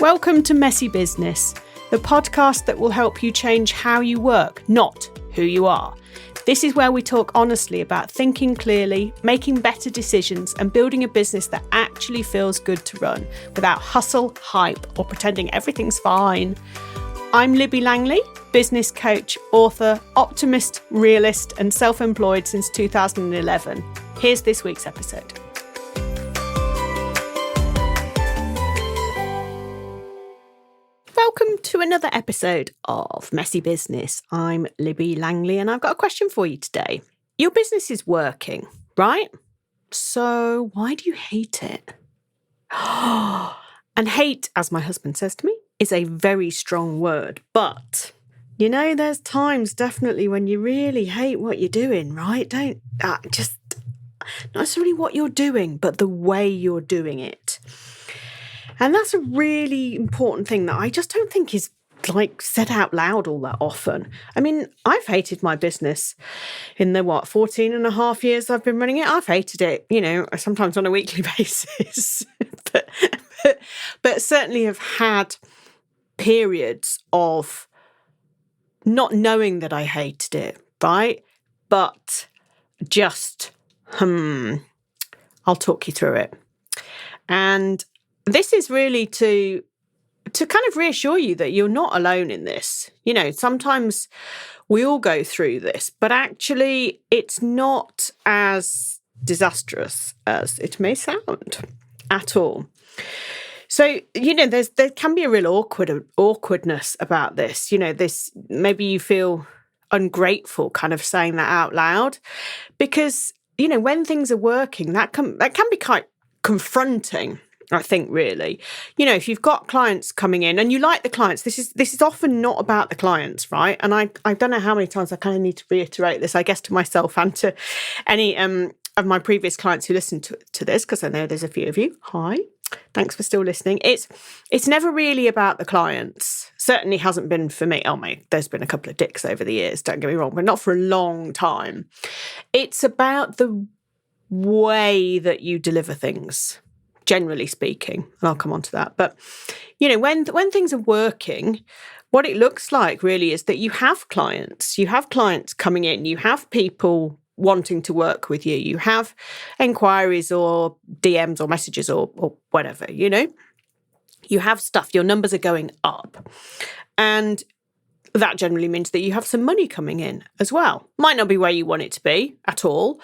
Welcome to Messy Business, the podcast that will help you change how you work, not who you are. This is where we talk honestly about thinking clearly, making better decisions, and building a business that actually feels good to run without hustle, hype, or pretending everything's fine. I'm Libby Langley, business coach, author, optimist, realist, and self-employed since 2011. Here's this week's episode. Welcome to another episode of Messy Business. I'm Libby Langley and I've got a question for you today. Your business is working, right? So why do you hate it? And hate, as my husband says to me, is a very strong word. But, you know, there's times definitely when you really hate what you're doing, right? Not necessarily what you're doing, but the way you're doing it. And that's a really important thing that I just don't think is said out loud all that often. I mean, I've hated my business in the 14 and a half years I've been running it. I've hated it, sometimes on a weekly basis, but certainly have had periods of not knowing that I hated it, right? But just, I'll talk you through it. And this is really to kind of reassure you that you're not alone in this. You know, sometimes we all go through this, but actually it's not as disastrous as it may sound at all. So, there can be a real awkwardness about this. This, maybe you feel ungrateful kind of saying that out loud because, when things are working, that can be quite confronting. I think really, if you've got clients coming in and you like the clients, this is often not about the clients, right? And I don't know how many times I kind of need to reiterate this, I guess, to myself and to any of my previous clients who listen to this, because I know there's a few of you. Hi, thanks for still listening. It's never really about the clients. Certainly hasn't been for me. Oh mate, there's been a couple of dicks over the years, don't get me wrong, but not for a long time. It's about the way that you deliver things. Generally speaking, and I'll come on to that. But, when things are working, what it looks like really is that you have clients coming in, you have people wanting to work with you, you have inquiries or DMs or messages or whatever, you have stuff, your numbers are going up. And that generally means that you have some money coming in as well. Might not be where you want it to be at all.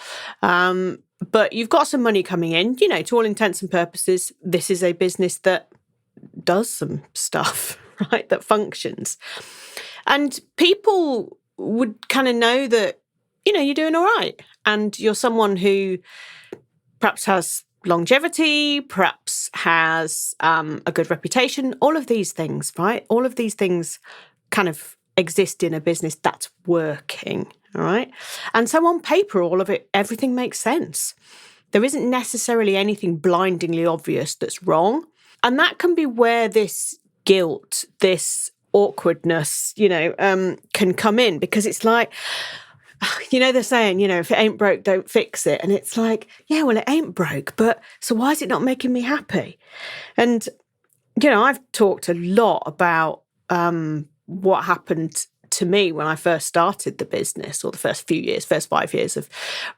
But you've got some money coming in, to all intents and purposes, this is a business that does some stuff, right, that functions. And people would kind of know that, you're doing all right. And you're someone who perhaps has longevity, perhaps has a good reputation, all of these things, right? All of these things kind of exist in a business that's working. All right. And so on paper, everything makes sense. There isn't necessarily anything blindingly obvious that's wrong. And that can be where this guilt, this awkwardness, can come in, because it's like, they're saying, if it ain't broke, don't fix it. And it's like, yeah, well, it ain't broke, but so why is it not making me happy? And, I've talked a lot about what happened to me when I first started the business, or the first 5 years of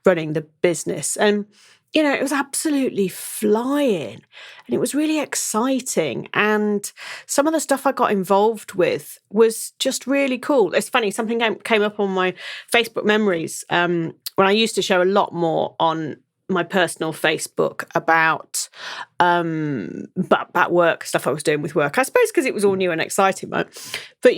running the business. And, it was absolutely flying and it was really exciting. And some of the stuff I got involved with was just really cool. It's funny, something came up on my Facebook memories when I used to share a lot more on my personal Facebook about work, stuff I was doing with work. I suppose because it was all new and exciting, right? But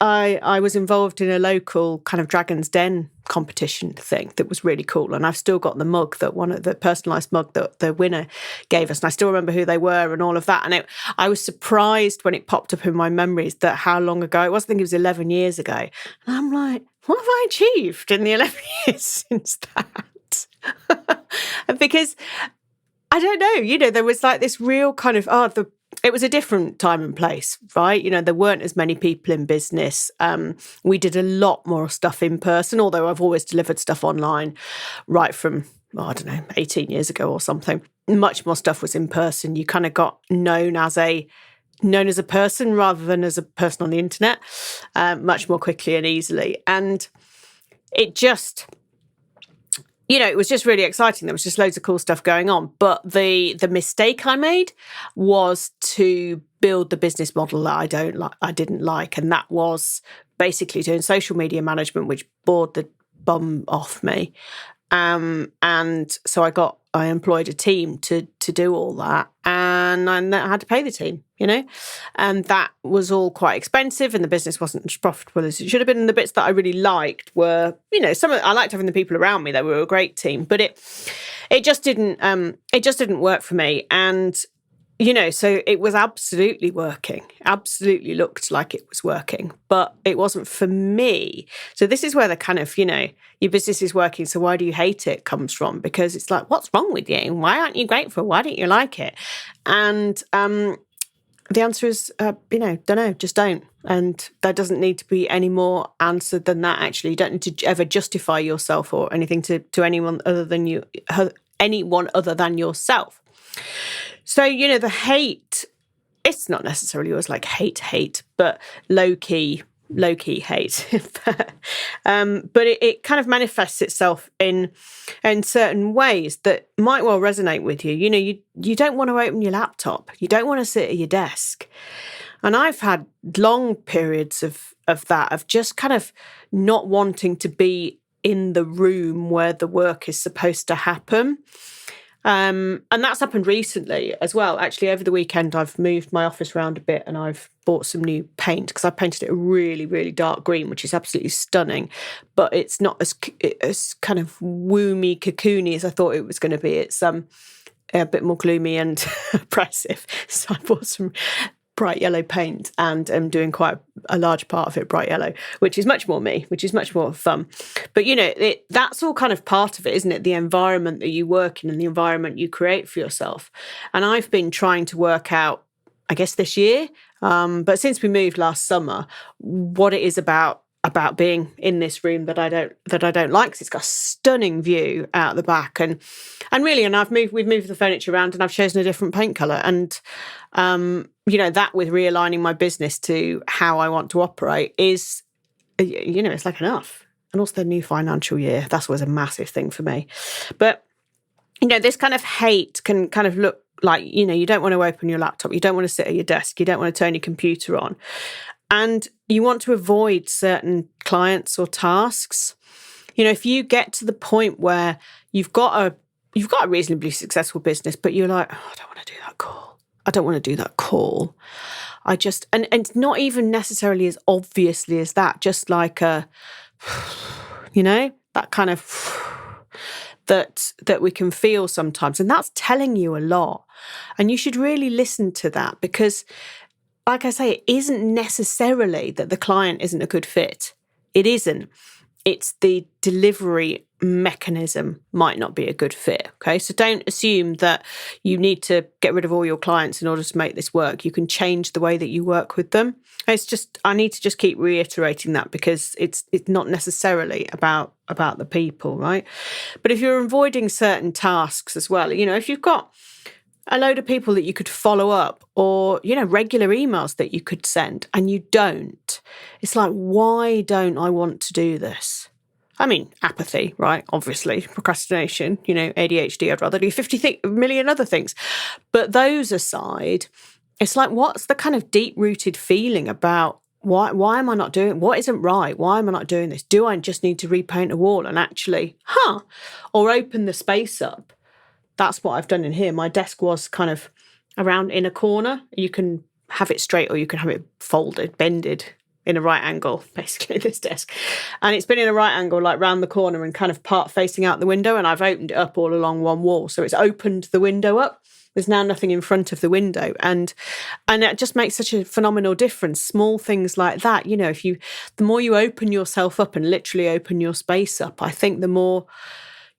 I was involved in a local kind of Dragon's Den competition thing that was really cool, and I've still got the mug, that one of the personalised mug that the winner gave us, and I still remember who they were and all of that. And I was surprised when it popped up in my memories that how long ago it was. I think it was 11 years ago, and I'm like, what have I achieved in the 11 years since that? Because I don't know, there was like this real kind of, it was a different time and place, right? There weren't as many people in business. We did a lot more stuff in person, although I've always delivered stuff online right from, 18 years ago or something. Much more stuff was in person. You kind of got known as a known as a person rather than as a person on the internet, much more quickly and easily. And it just, it was just really exciting. There was just loads of cool stuff going on. But the mistake I made was to build the business model that I didn't like. And that was basically doing social media management, which bored the bum off me. And so I employed a team to do all that, and I had to pay the team, and that was all quite expensive, and the business wasn't as profitable as it should have been. And the bits that I really liked were, I liked having the people around me. They were a great team, but it just didn't work for me. And so it was absolutely working, absolutely looked like it was working, but it wasn't for me. So this is where the kind of, your business is working, so why do you hate it comes from, because it's like, what's wrong with you? Why aren't you grateful? Why don't you like it? And the answer is, don't know, just don't. And there doesn't need to be any more answer than that, actually. You don't need to ever justify yourself or anything to anyone other than yourself. So, the hate, it's not necessarily always like hate, but low-key hate. But it kind of manifests itself in certain ways that might well resonate with you. You don't want to open your laptop. You don't want to sit at your desk. And I've had long periods of that, of just kind of not wanting to be in the room where the work is supposed to happen. And that's happened recently as well. Actually, over the weekend, I've moved my office around a bit and I've bought some new paint because I painted it a really, really dark green, which is absolutely stunning. But it's not as kind of woomy, cocoony as I thought it was going to be. It's a bit more gloomy and oppressive. So I bought some bright yellow paint and am doing quite a large part of it bright yellow, which is much more me, which is much more fun. But that's all kind of part of it, isn't it? The environment that you work in and the environment you create for yourself. And I've been trying to work out, I guess this year, but since we moved last summer, what it is about being in this room that I don't like, because it's got a stunning view out the back, and we've moved the furniture around and I've chosen a different paint colour, and that with realigning my business to how I want to operate is, it's like enough. And also the new financial year, that was a massive thing for me. But this kind of hate can kind of look like, you don't want to open your laptop, you don't want to sit at your desk, you don't want to turn your computer on. And you want to avoid certain clients or tasks. If you get to the point where you've got a reasonably successful business, but you're like, I don't want to do that call. I don't want to do that call. And it's not even necessarily as obviously as that, just like that kind of that we can feel sometimes. And that's telling you a lot. And you should really listen to that, because like I say, it isn't necessarily that the client isn't a good fit. It isn't. It's the delivery mechanism might not be a good fit. Okay, so don't assume that you need to get rid of all your clients in order to make this work. You can change the way that you work with them. I need to just keep reiterating that, because it's not necessarily about the people, right? But if you're avoiding certain tasks as well, if you've got a load of people that you could follow up, or, regular emails that you could send, and you don't. It's like, why don't I want to do this? I mean, apathy, right? Obviously, procrastination, ADHD, I'd rather do 50 million other things. But those aside, it's like, what's the kind of deep-rooted feeling about why am I not doing it? What isn't right? Why am I not doing this? Do I just need to repaint a wall and actually, or open the space up? That's what I've done in here. My desk was kind of around in a corner. You can have it straight or you can have it folded, bended in a right angle, basically, this desk. And it's been in a right angle, like round the corner and kind of part facing out the window. And I've opened it up all along one wall. So it's opened the window up. There's now nothing in front of the window. And it just makes such a phenomenal difference. Small things like that. The more you open yourself up and literally open your space up, I think the more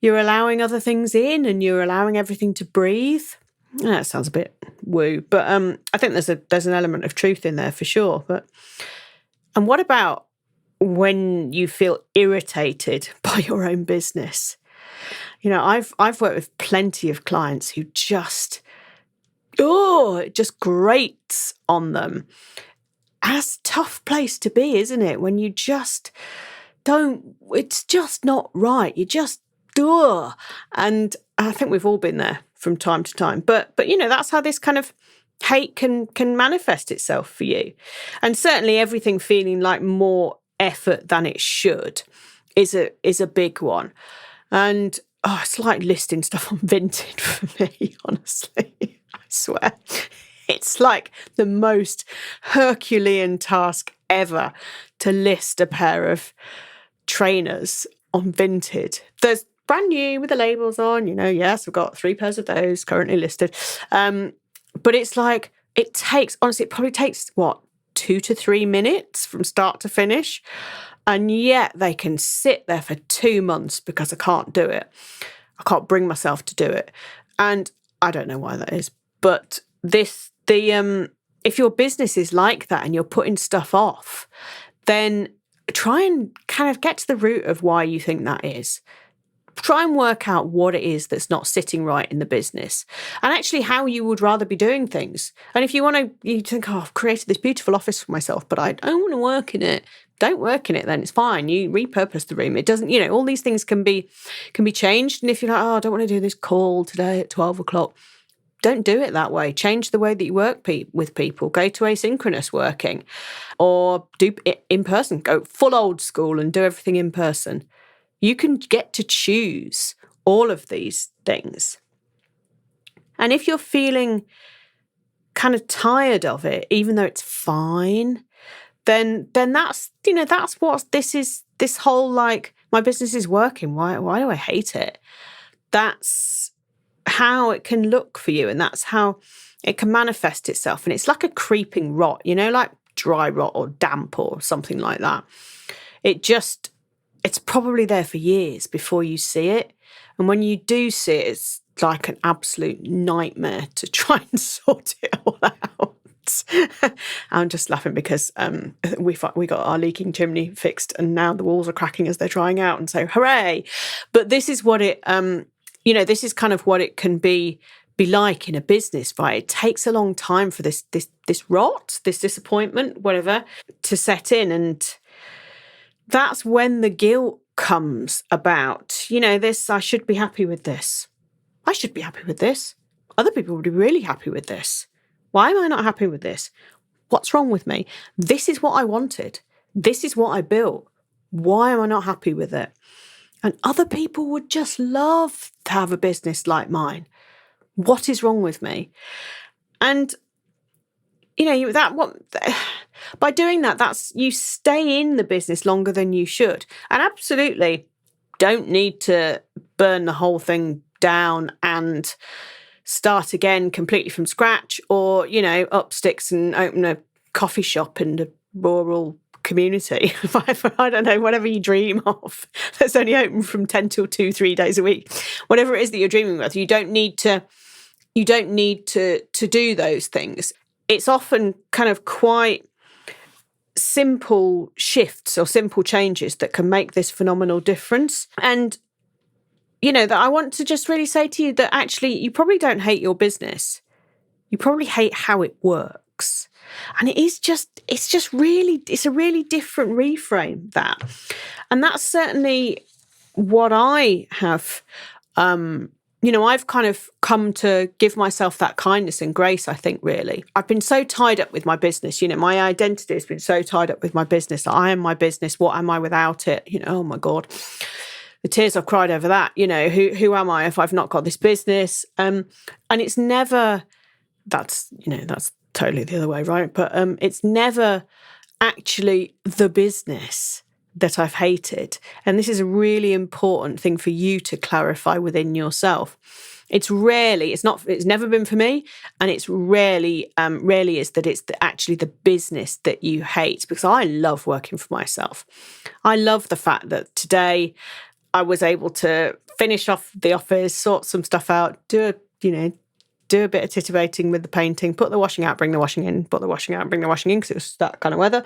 you're allowing other things in and you're allowing everything to breathe. That sounds a bit woo, but I think there's an element of truth in there for sure. And what about when you feel irritated by your own business? I've worked with plenty of clients who just it just grates on them. And that's a tough place to be, isn't it? When you just it's just not right. You just, and I think we've all been there from time to time. But that's how this kind of hate can manifest itself for you. And certainly everything feeling like more effort than it should is a big one. And it's like listing stuff on Vinted for me, honestly. I swear. It's like the most Herculean task ever to list a pair of trainers on Vinted. There's brand new with the labels on, yes, I've got 3 pairs of those currently listed. But it's like, it probably takes, 2 to 3 minutes from start to finish. And yet they can sit there for 2 months because I can't do it. I can't bring myself to do it. And I don't know why that is. But if your business is like that and you're putting stuff off, then try and kind of get to the root of why you think that is. Try and work out what it is that's not sitting right in the business and actually how you would rather be doing things. And if you think, I've created this beautiful office for myself, but I don't want to work in it. Don't work in it then. It's fine. You repurpose the room. It doesn't, all these things can be changed. And if you're like, I don't want to do this call today at 12 o'clock, don't do it that way. Change the way that you work with people. Go to asynchronous working or do it in person. Go full old school and do everything in person. You can get to choose all of these things. And if you're feeling kind of tired of it, even though it's fine, then that's what this whole like, my business is working. Why do I hate it? That's how it can look for you, and that's how it can manifest itself. And it's like a creeping rot, like dry rot or damp or something like that. It's probably there for years before you see it. And when you do see it, it's like an absolute nightmare to try and sort it all out. I'm just laughing because we got our leaking chimney fixed and now the walls are cracking as they're drying out. And so, hooray. But this is what it, this is kind of what it can be like in a business, right? It takes a long time for this rot, this disappointment, whatever, to set in. And that's when the guilt comes about. I should be happy with this. I should be happy with this. Other people would be really happy with this. Why am I not happy with this? What's wrong with me? This is what I wanted. This is what I built. Why am I not happy with it? And other people would just love to have a business like mine. What is wrong with me? And by doing that, that's you stay in the business longer than you should. And absolutely don't need to burn the whole thing down and start again completely from scratch, or, up sticks and open a coffee shop in the rural community. I don't know, whatever you dream of. That's only open from 10 till 2, 3 days a week. Whatever it is that you're dreaming of, you don't need to do those things. It's often kind of quite simple shifts or simple changes that can make this phenomenal difference. And that I want to just really say to you that actually you probably don't hate your business. You probably hate how it works. And it's a really different reframe, that. And that's certainly what I have, I've kind of come to give myself that kindness and grace, I think, really. I've been so tied up with my business. My identity has been so tied up with my business. I am my business. What am I without it? Oh my God. The tears I've cried over that, who am I if I've not got this business? And it's never, that's totally the other way, right? But it's never actually the business that I've hated. And this is a really important thing for you to clarify within yourself. It's never been for me. And it's rarely is that it's actually the business that you hate, because I love working for myself. I love the fact that today I was able to finish off the office, sort some stuff out, do a bit of titivating with the painting, put the washing out, bring the washing in, put the washing out, bring the washing in, because it was that kind of weather.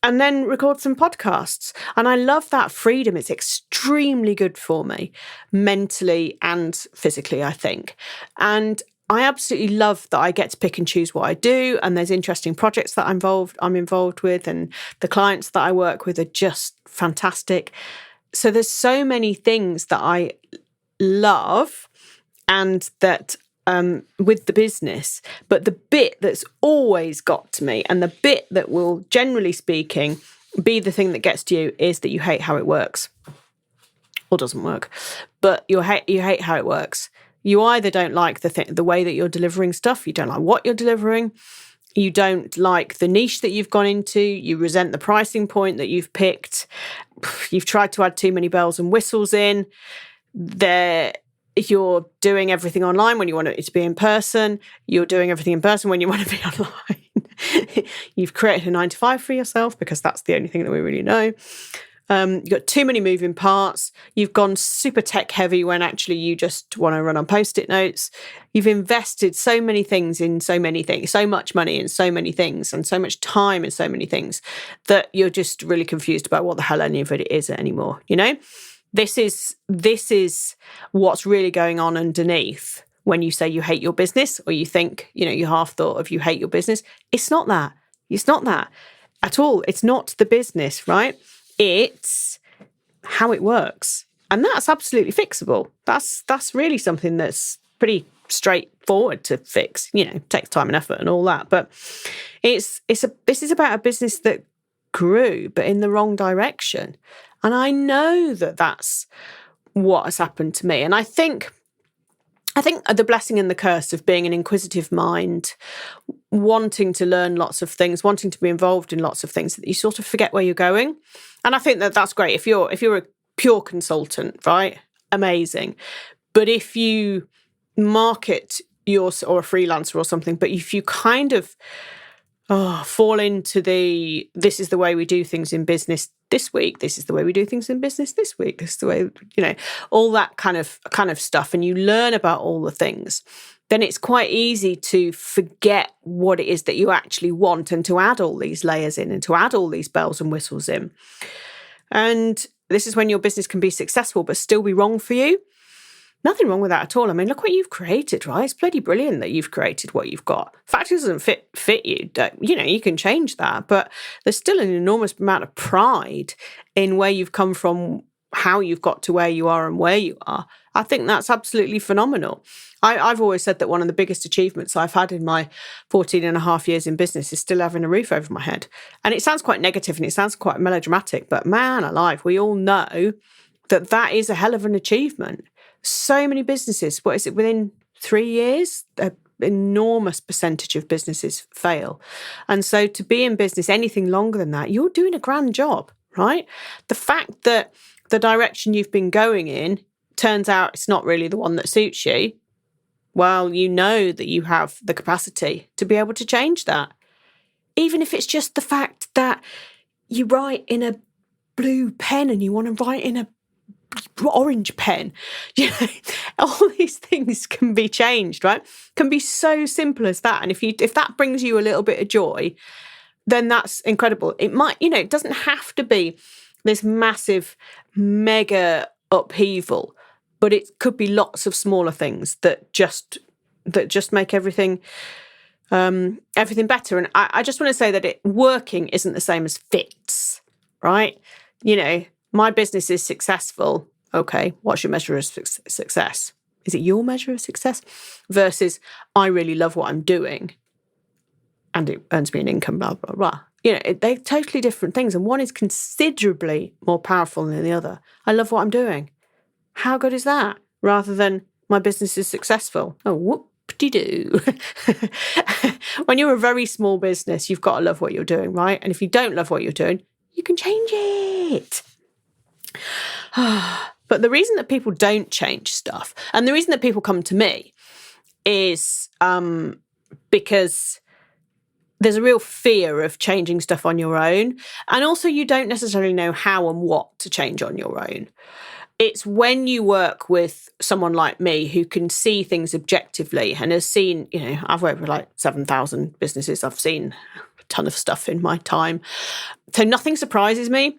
And then record some podcasts. And I love that freedom. It's extremely good for me, mentally and physically, I think. And I absolutely love that I get to pick and choose what I do, and there's interesting projects that I'm involved with, and the clients that I work with are just fantastic. So there's so many things that I love, and that with the business. But the bit that's always got to me, and the bit that will, generally speaking, be the thing that gets to you, is that you hate how it works or doesn't work. But you hate how it works. You either don't like the way that you're delivering stuff, you don't like what you're delivering, you don't like the niche that you've gone into, you resent the pricing point that you've picked, you've tried to add too many bells and whistles in, you're doing everything online when you want it to be in person, you're doing everything in person when you want to be online. You've created a 9 to 5 for yourself because that's the only thing that we really know. You've got too many moving parts. You've gone super tech heavy when actually you just want to run on Post-it notes. You've invested so many things in so many things, so much money in so many things, and so much time in so many things, that you're just really confused about what the hell any of it is anymore. You know, this is what's really going on underneath when you say you hate your business, or you think, your half thought of you hate your business. It's not that. It's not that at all. It's not the business, right? It's how it works. And that's absolutely fixable. That's really something that's pretty straightforward to fix. Takes time and effort and all that. But this is about a business that grew, but in the wrong direction. And I know that that's what has happened to me. And I think the blessing and the curse of being an inquisitive mind, wanting to learn lots of things, wanting to be involved in lots of things, that you sort of forget where you're going. And I think that that's great. If you're a pure consultant, right? Amazing. But if you market or a freelancer or something, but if you kind of fall into this is the way we do things in business this week, this is the way we do things in business this week, this is the way, all that kind of stuff, and you learn about all the things, then it's quite easy to forget what it is that you actually want, and to add all these layers in, and to add all these bells and whistles in. And this is when your business can be successful but still be wrong for you. Nothing wrong with that at all. I mean, look what you've created, right? It's bloody brilliant that you've created what you've got. The fact it doesn't fit you, you can change that, but there's still an enormous amount of pride in where you've come from, how you've got to where you are and where you are. I think that's absolutely phenomenal. I've always said that one of the biggest achievements I've had in my 14 and a half years in business is still having a roof over my head. And it sounds quite negative and it sounds quite melodramatic, but man alive, we all know that is a hell of an achievement. So many businesses, what is it, within 3 years, an enormous percentage of businesses fail. And so to be in business anything longer than that, you're doing a grand job, right? The fact that the direction you've been going in turns out it's not really the one that suits you, well, you know that you have the capacity to be able to change that. Even if it's just the fact that you write in a blue pen and you want to write in a orange pen, all these things can be changed, right? Can be so simple as that. And if that brings you a little bit of joy, then that's incredible. It might, it doesn't have to be this massive, mega upheaval, but it could be lots of smaller things that just make everything better. And I just want to say that working isn't the same as fits, right? My business is successful. Okay, what's your measure of success? Is it your measure of success? Versus, I really love what I'm doing and it earns me an income, blah, blah, blah. They're totally different things. And one is considerably more powerful than the other. I love what I'm doing. How good is that? Rather than my business is successful. Oh, whoop-de-doo. When you're a very small business, you've got to love what you're doing, right? And if you don't love what you're doing, you can change it. But the reason that people don't change stuff, and the reason that people come to me, is because there's a real fear of changing stuff on your own. And also you don't necessarily know how and what to change on your own. It's when you work with someone like me who can see things objectively and has seen, I've worked with like 7,000 businesses. I've seen a ton of stuff in my time. So nothing surprises me.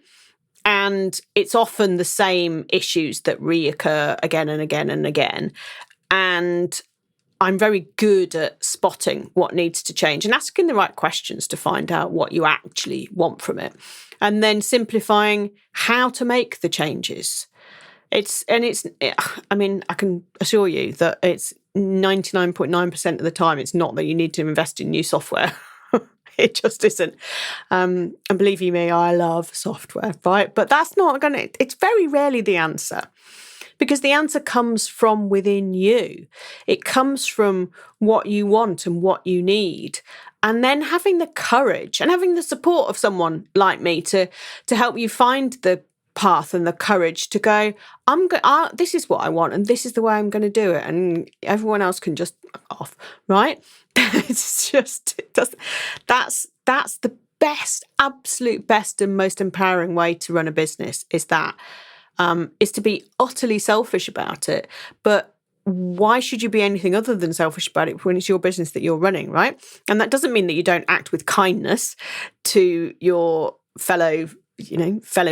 And it's often the same issues that reoccur again and again and again. And I'm very good at spotting what needs to change and asking the right questions to find out what you actually want from it. And then simplifying how to make the changes. I can assure you that it's 99.9% of the time, it's not that you need to invest in new software. It just isn't. And believe you me, I love software, right? But that's not it's very rarely the answer. Because the answer comes from within you. It comes from what you want and what you need. And then having the courage and having the support of someone like me to help you find the path and the courage to go, this is what I want and this is the way I'm going to do it. And everyone else can just off, right? That's the best, absolute best and most empowering way to run a business is to be utterly selfish about it. But why should you be anything other than selfish about it when it's your business that you're running, right? And that doesn't mean that you don't act with kindness to your fellow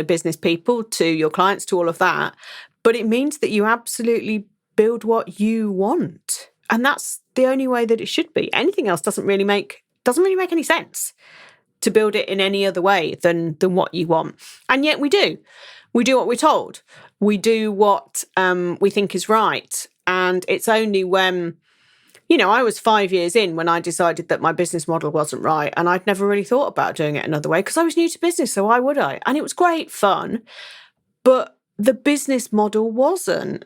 business people, to your clients, to all of that. But it means that you absolutely build what you want. And that's the only way that it should be. Anything else doesn't really make any sense to build it in any other way than what you want. And yet we do. We do what we're told. We do what we think is right. And it's only when, I was 5 years in when I decided that my business model wasn't right. And I'd never really thought about doing it another way because I was new to business. So why would I? And it was great fun. But the business model wasn't.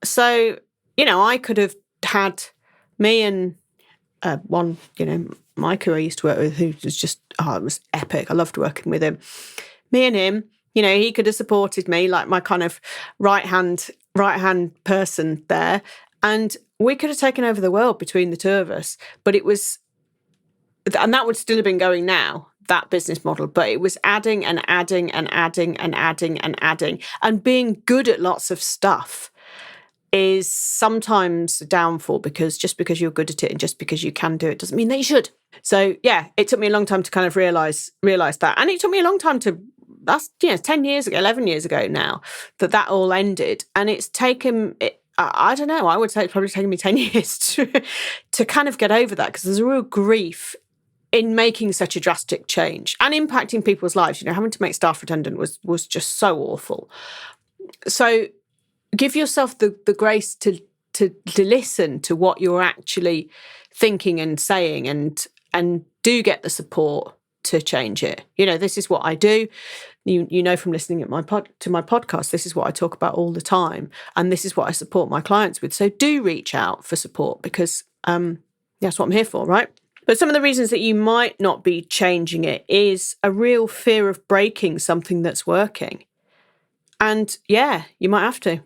So, I could have had me and one, Mike, who I used to work with, who was just, it was epic. I loved working with him. Me and him, he could have supported me like my kind of right hand person there. And we could have taken over the world between the two of us. But and that would still have been going now, that business model. But it was adding and adding and adding and adding and adding. And being good at lots of stuff is sometimes a downfall, because just because you're good at it and just because you can do it doesn't mean that you should. So yeah, it took me a long time to kind of realize that. And it took me a long time that's 10 years ago, 11 years ago now, that all ended. And it's taken, I don't know, I would say it's probably taken me 10 years to kind of get over that, because there's a real grief in making such a drastic change and impacting people's lives. Having to make staff redundant was just so awful. So give yourself the grace to listen to what you're actually thinking and saying, and do get the support to change it. This is what I do. From listening to my podcast, this is what I talk about all the time, and this is what I support my clients with. So do reach out for support, because that's what I'm here for, right? But some of the reasons that you might not be changing it is a real fear of breaking something that's working. And yeah, you might have to.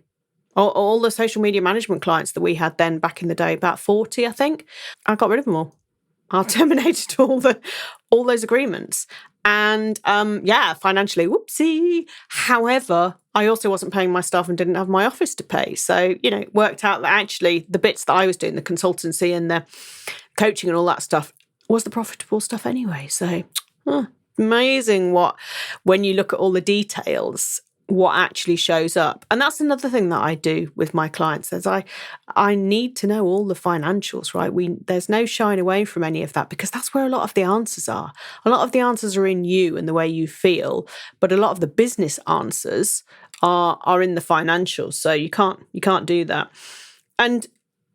All the social media management clients that we had then back in the day, about 40, I think, I got rid of them all. I terminated all those agreements. And financially, whoopsie. However, I also wasn't paying my staff and didn't have my office to pay. So, it worked out that actually the bits that I was doing, the consultancy and the coaching and all that stuff, was the profitable stuff anyway. So amazing when you look at all the details, what actually shows up. And that's another thing that I do with my clients, is I need to know all the financials, right? There's no shying away from any of that, because that's where a lot of the answers are. A lot of the answers are in you and the way you feel, but a lot of the business answers are in the financials. So you can't do that. And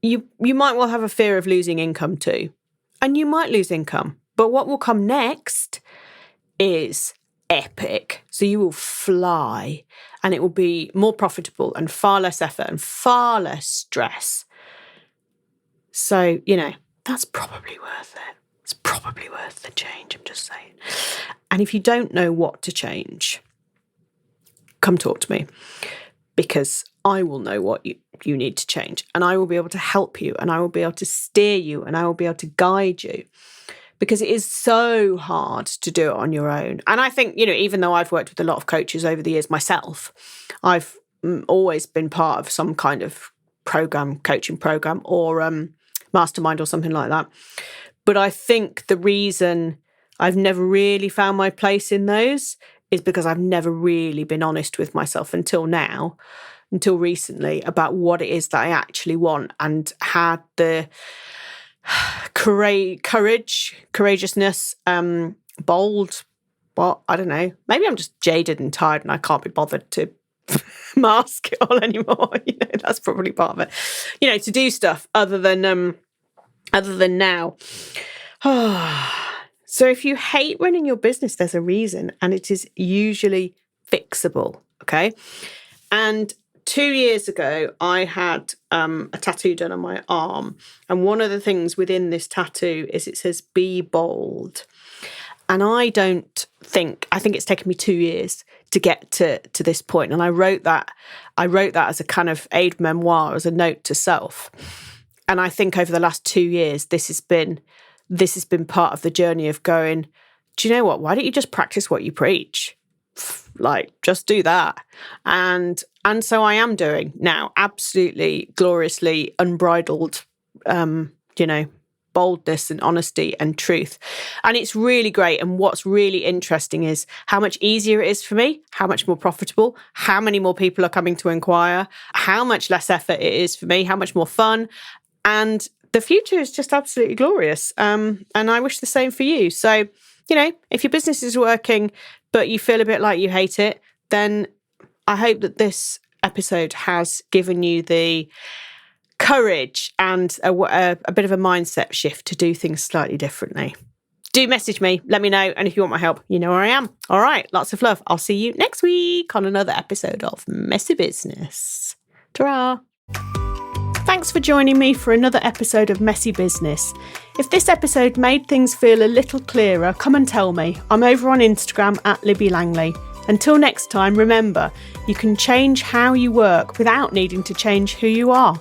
you might well have a fear of losing income too. And you might lose income, but what will come next is epic. So you will fly, and it will be more profitable and far less effort and far less stress. So, that's probably worth it. It's probably worth the change, I'm just saying. And if you don't know what to change, come talk to me, because I will know what you need to change, and I will be able to help you, and I will be able to steer you, and I will be able to guide you. Because it is so hard to do it on your own. And I think, even though I've worked with a lot of coaches over the years myself, I've always been part of some kind of coaching program, or mastermind or something like that. But I think the reason I've never really found my place in those is because I've never really been honest with myself until now. until recently about what it is that I actually want, and had the courageousness, bold. Well, I don't know. Maybe I'm just jaded and tired and I can't be bothered to mask it all anymore. That's probably part of it. To do stuff other than now. So if you hate running your business, there's a reason, and it is usually fixable. Okay. And 2 years ago, I had a tattoo done on my arm. And one of the things within this tattoo is it says, be bold. And I think it's taken me 2 years to get to this point. And I wrote that as a kind of aid memoir, as a note to self. And I think over the last 2 years, this has been part of the journey of going, do you know what? Why don't you just practice what you preach? Like, just do that. And so I am doing now, absolutely gloriously unbridled, boldness and honesty and truth. And it's really great. And what's really interesting is how much easier it is for me, how much more profitable, how many more people are coming to inquire, how much less effort it is for me, how much more fun. And the future is just absolutely glorious. And I wish the same for you. So, if your business is working, but you feel a bit like you hate it, then I hope that this episode has given you the courage and a bit of a mindset shift to do things slightly differently. Do message me, let me know. And if you want my help, you know where I am. All right, lots of love. I'll see you next week on another episode of Messy Business. Ta-ra. Thanks for joining me for another episode of Messy Business. If this episode made things feel a little clearer, come and tell me. I'm over on Instagram @LibbyLangley. Until next time, remember, you can change how you work without needing to change who you are.